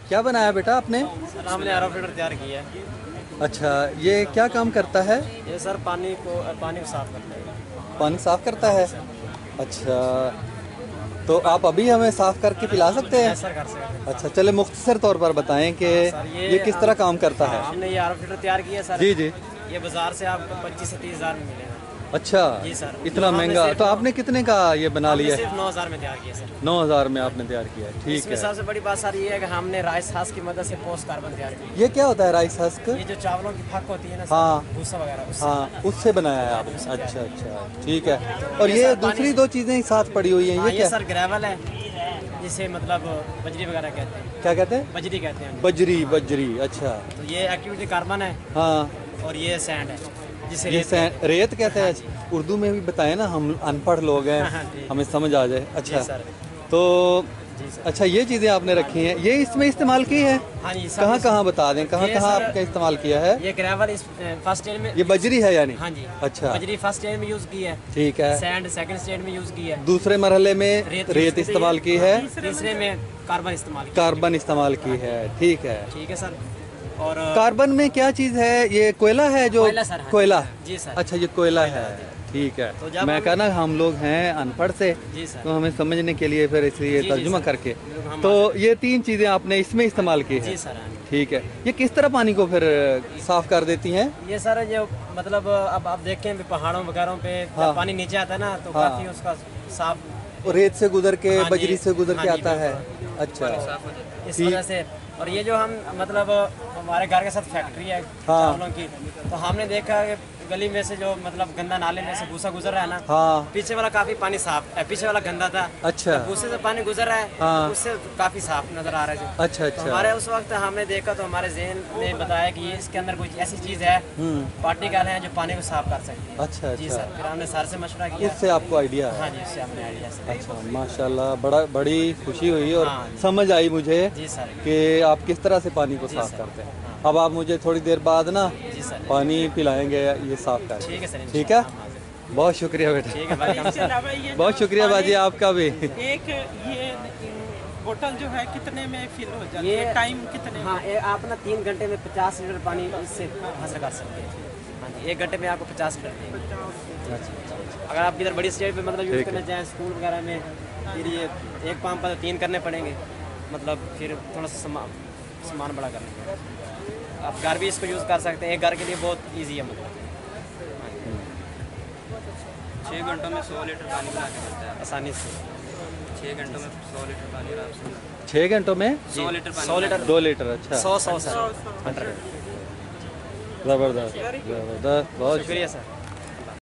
क्या बनाया बेटा आपने? सर हमने आरओ फिल्टर तैयार किया है। अच्छा, ये क्या काम करता है? ये सर पानी को साफ करता है। पानी साफ करता है। अच्छा, तो आप अभी हमें साफ करके पिला सकते हैं? सर कर सकते हैं। अच्छा, चले मुख्तसर तौर पर बताएं कि सर ये किस तरह काम करता है। हमने ये आरओ फिल्टर तैयार किया है सर। जी जी। ये बाजार से आपको 25 से 30 हज़ार में मिलेगा। अच्छा जी सर। इतना महंगा, तो आपने कितने का ये बना लिया? सिर्फ 9,000 में तैयार किया सर। 9,000 में आपने तैयार किया है, ठीक इसमें है। सबसे बड़ी बात सर ये है कि हमने राइस हस्क की मदद से पोस्ट कार्बन तैयार किया। ये क्या होता है राइस हस्क? ये जो चावलों की फक होती है ना हाँ। भूसा वगैरह उससे। हाँ, उससे बनाया है आपने। अच्छा अच्छा, ठीक है। और ये दूसरी दो चीज़ें साथ पड़ी हुई हैं, ये क्या? सर ग्रेवल है, जिसे मतलब बजरी वगैरह कहते हैं। क्या कहते हैं? बजरी कहते हैं। बजरी, बजरी, अच्छा। तो ये एक्टिविटी कार्बन है। हाँ। और ये सैंड है, जिसे रेत कहते हैं। उर्दू में भी बताएं ना, हम अनपढ़ लोग हैं, हमें समझ आ जाए। अच्छा तो अच्छा, ये चीज़ें आपने रखी हैं, ये इसमें इस्तेमाल की है? हाँ जी। कहाँ कहाँ बता दें, कहाँ कहाँ आपका इस्तेमाल किया है? ये ग्रेवल इस फर्स्ट एड में। ये बजरी है यानी? हाँ जी। अच्छा, बजरी फर्स्ट एड में यूज़ की है। ठीक है। सैंड सेकंड स्टेज में यूज़ की है। दूसरे मरहले में रेत इस्तेमाल की है। तीसरे में कार्बन इस्तेमाल कार्बन इस्तेमाल की है, ठीक है। ठीक है सर। और कार्बन में क्या चीज़ है? ये कोयला है जो? कोयला सर। कोयला। जी सर। अच्छा, ये कोयला है, ठीक है। तो मैं कहना हम लोग हैं अनपढ़ से, तो हमें समझने के लिए फिर इसलिए तर्जुमा करके। तो ये तीन चीज़ें आपने इसमें इस्तेमाल की है। जी सर। ठीक है। ये किस तरह पानी को फिर साफ कर देती हैं? ये सर जो मतलब अब आप देखें पहाड़ों वगैरह पे जब पानी नीचे आता है ना, तो काफी उसका साफ रेत से गुजर के, बजरी से गुजर के आता है। अच्छा, इस वजह से। और ये जो हम मतलब हमारे घर के साथ फैक्ट्री है चावलों की, तो हमने देखा कि गली में से जो मतलब गंदा नाले में से भूसा गुजर रहा है ना, हाँ। पीछे वाला काफी पानी साफ है, पीछे वाला गंदा था। अच्छा। भूसे से पानी गुजर रहा है, हाँ। उससे काफी साफ नजर आ रहा है। अच्छा अच्छा। तो हमारे उस वक्त हमने देखा तो हमारे ज़हन ने बताया कि ये इसके अंदर कुछ ऐसी चीज़ है, पार्टिकल है जो पानी को साफ कर सकती है। अच्छा जी अच्छा। सर। फिर हमने सर से मशवरा किया। उससे आपको आइडिया है? हाँ जी, उससे हमने आइडिया से। अच्छा, माशाल्लाह, बड़ी खुशी हुई और हाँ। समझ आई मुझे जी सर। कि आप किस तरह से पानी को साफ करते हैं। अब आप मुझे थोड़ी देर बाद ना जी सर पानी पिलाएंगे ये साफ कर। ठीक है सर। ठीक है, बहुत शुक्रिया बेटा। ठीक है भाई। बहुत शुक्रिया बाजी आपका भी। एक ये बोतल जो है कितने में फिल हो जाती है, टाइम कितने? हाँ, आप ना 3 घंटे में 50 लीटर पानी इससे हासिल कर सकते हैं। हाँ जी, 1 घंटे में आपको 50 लीटर देंगे। अगर आप इधर बड़ी स्टेट पे मतलब यूज़ करना चाहें स्कूल वगैरह में, फिर ये एक पंप पर 3 करने पड़ेंगे, मतलब फिर थोड़ा सा सामान बड़ा करना। आप घर भी इसको यूज़ कर सकते हैं, एक घर के लिए बहुत ईजी है। मतलब 6 घंटों में 100 लीटर पानी बना के देता है आसानी से। 6 घंटों में 100 लीटर पानी आराम से। 6 घंटों में 100 लीटर पानी। 100 लीटर। 2 लीटर। अच्छा, 100 सर। 100। ज़बरदस्त ज़बरदस्त, बहुत शुक्रिया सर।